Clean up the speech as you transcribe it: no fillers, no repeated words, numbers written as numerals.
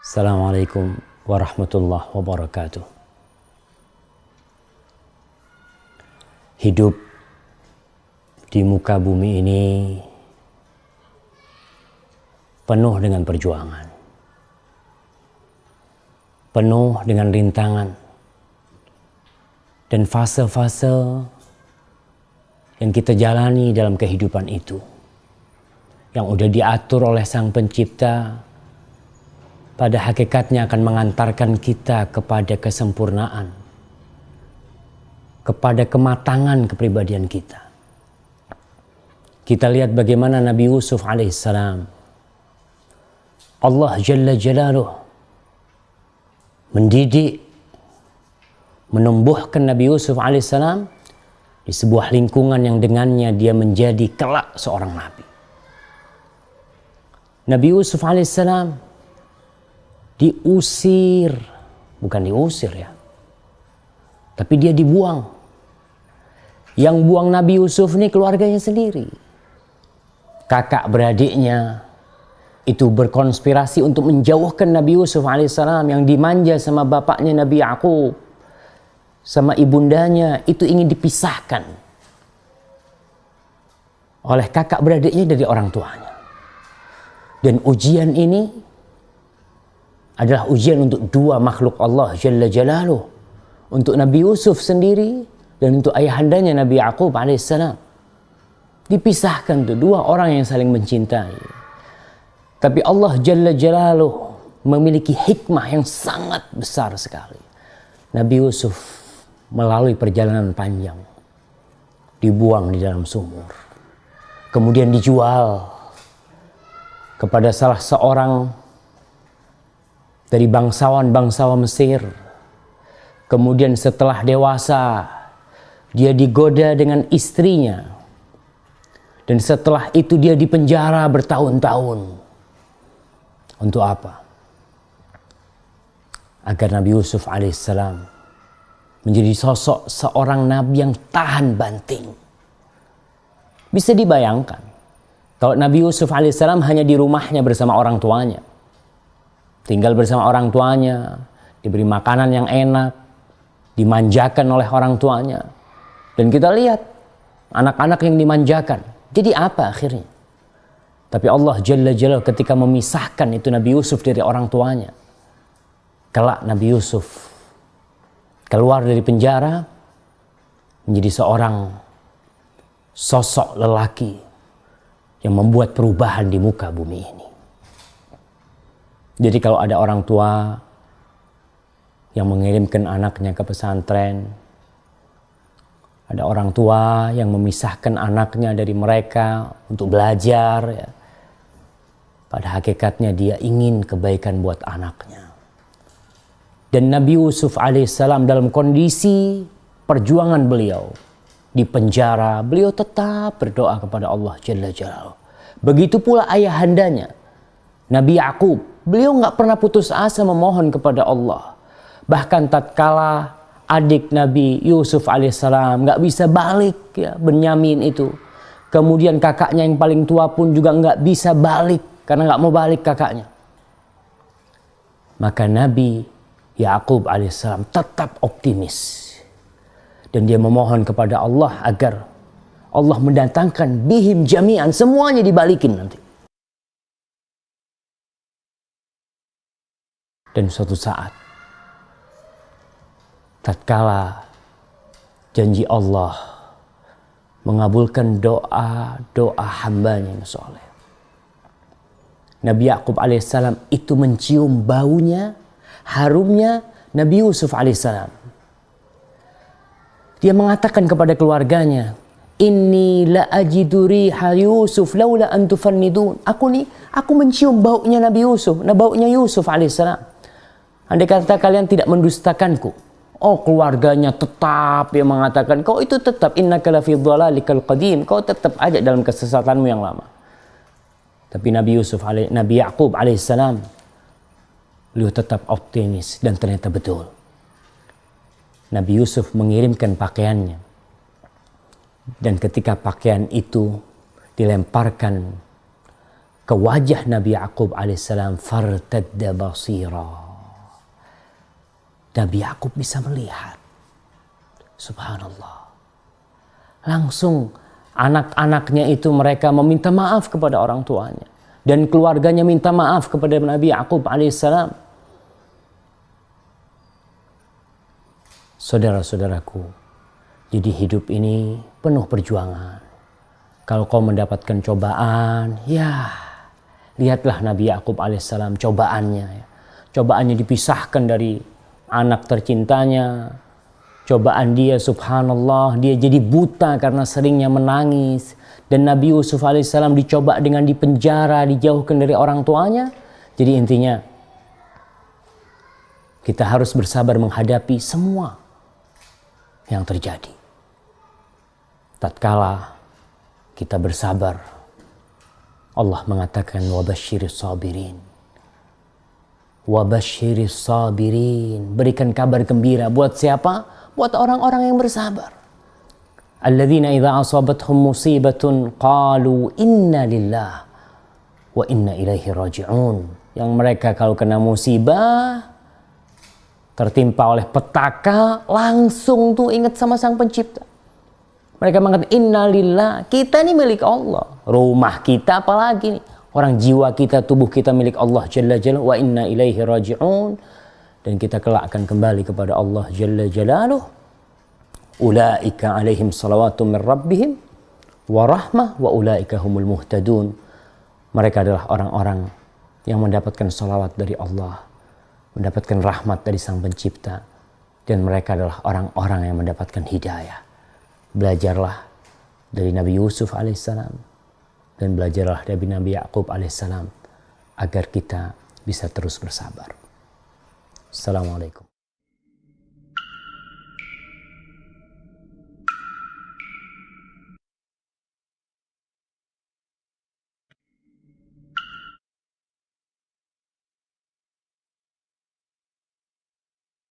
Assalamualaikum warahmatullahi wabarakatuh. Hidup di muka bumi ini penuh dengan perjuangan, penuh dengan rintangan dan fase-fase yang kita jalani dalam kehidupan itu, yang udah diatur oleh Sang Pencipta, pada hakikatnya akan mengantarkan kita kepada kesempurnaan, kepada kematangan kepribadian kita. Kita lihat bagaimana Nabi Yusuf alaihissalam, Allah Jalla Jalaluh mendidik, menumbuhkan Nabi Yusuf alaihissalam di sebuah lingkungan yang dengannya dia menjadi kelak seorang nabi. Nabi Yusuf alaihissalam diusir, bukan diusir ya, tapi dia dibuang. Yang buang Nabi Yusuf ini keluarganya sendiri. Kakak beradiknya itu berkonspirasi untuk menjauhkan Nabi Yusuf alaihissalam yang dimanja sama bapaknya Nabi Yakub, sama ibundanya, itu ingin dipisahkan oleh kakak beradiknya dari orang tuanya. Dan ujian ini adalah ujian untuk dua makhluk Allah Jalla Jalaluh, untuk Nabi Yusuf sendiri dan untuk ayahandanya Nabi Yakub alaihissalam. Dipisahkan tuh dua orang yang saling mencintai. Tapi Allah Jalla Jalaluh memiliki hikmah yang sangat besar sekali. Nabi Yusuf melalui perjalanan panjang dibuang di dalam sumur, kemudian dijual kepada salah seorang dari bangsawan-bangsawan Mesir. Kemudian setelah dewasa, dia digoda dengan istrinya. Dan setelah itu dia dipenjara bertahun-tahun. Untuk apa? Agar Nabi Yusuf alaihissalam menjadi sosok seorang nabi yang tahan banting. Bisa dibayangkan, kalau Nabi Yusuf alaihissalam hanya di rumahnya bersama orang tuanya, tinggal bersama orang tuanya, diberi makanan yang enak, dimanjakan oleh orang tuanya. Dan kita lihat anak-anak yang dimanjakan. Jadi apa akhirnya? Tapi Allah Jalla Jalaluh ketika memisahkan itu Nabi Yusuf dari orang tuanya, kelak Nabi Yusuf keluar dari penjara menjadi seorang sosok lelaki yang membuat perubahan di muka bumi ini. Jadi kalau ada orang tua yang mengirimkan anaknya ke pesantren, ada orang tua yang memisahkan anaknya dari mereka untuk belajar, ya, pada hakikatnya dia ingin kebaikan buat anaknya. Dan Nabi Yusuf alaihissalam dalam kondisi perjuangan beliau di penjara, beliau tetap berdoa kepada Allah Jalla Jalaluh. Begitu pula ayahandanya Nabi Yakub, beliau nggak pernah putus asa memohon kepada Allah. Bahkan tatkala adik Nabi Yusuf alaihissalam nggak bisa balik, ya, Benyamin itu. Kemudian kakaknya yang paling tua pun juga nggak bisa balik karena nggak mau balik kakaknya. Maka Nabi Yakub alaihissalam tetap optimis dan dia memohon kepada Allah agar Allah mendatangkan bihim jami'an, semuanya dibalikin nanti. Dan suatu saat, tatkala janji Allah mengabulkan doa hambanya yang soleh, Nabi Yakub alaihissalam itu mencium baunya, harumnya Nabi Yusuf alaihissalam. Dia mengatakan kepada keluarganya, "Inni la ajidu riha Yusuf laula an tufannidun." Aku mencium baunya Nabi Yusuf, baunya Yusuf alaihissalam. Andai kata kalian tidak mendustakanku. Oh, keluarganya tetap yang mengatakan, kau itu tetap innaka lafi dhalalikal qadim, kau tetap aja dalam kesesatanmu yang lama. Tapi Nabi Yakub alaihissalam, beliau tetap optimis dan ternyata betul. Nabi Yusuf mengirimkan pakaiannya. Dan ketika pakaian itu dilemparkan ke wajah Nabi Yakub alaihissalam, fartadda basira. Nabi Yakub bisa melihat. Subhanallah. Langsung anak-anaknya itu mereka meminta maaf kepada orang tuanya. Dan keluarganya minta maaf kepada Nabi Yakub alaihissalam. Saudara-saudaraku, jadi hidup ini penuh perjuangan. Kalau kau mendapatkan cobaan, ya lihatlah Nabi Yakub alaihissalam cobaannya. Cobaannya dipisahkan dari anak tercintanya. Cobaan dia, subhanallah, dia jadi buta karena seringnya menangis. Dan Nabi Yusuf alaihissalam dicoba dengan dipenjara, dijauhkan dari orang tuanya. Jadi intinya, kita harus bersabar menghadapi semua yang terjadi. Tatkala kita bersabar, Allah mengatakan wabasyiris sabirin. Wabasyiris sabirin. Berikan kabar gembira buat siapa? Buat orang-orang yang bersabar. Alladzina idza asabathum musibatun qalu inna lillah wa inna ilaihi raji'un. Yang mereka kalau kena musibah, tertimpa oleh petaka, langsung tuh ingat sama Sang Pencipta. Mereka mengatakan inna lillah, kita ini milik Allah. Rumah kita apalagi nih. Orang jiwa kita, tubuh kita milik Allah Jalla Jalaluhu, wa inna ilaihi raji'un. Dan kita kelak akan kembali kepada Allah Jalla Jalaluhu. Ulaika alaihim salawatu min rabbihim wa rahmah wa ulaika humul muhtadun. Mereka adalah orang-orang yang mendapatkan salawat dari Allah, mendapatkan rahmat dari Sang Pencipta, dan mereka adalah orang-orang yang mendapatkan hidayah. Belajarlah dari Nabi Yusuf alaihissalam dan belajarlah dari Nabi Yakub alaihissalam agar kita bisa terus bersabar. Assalamualaikum.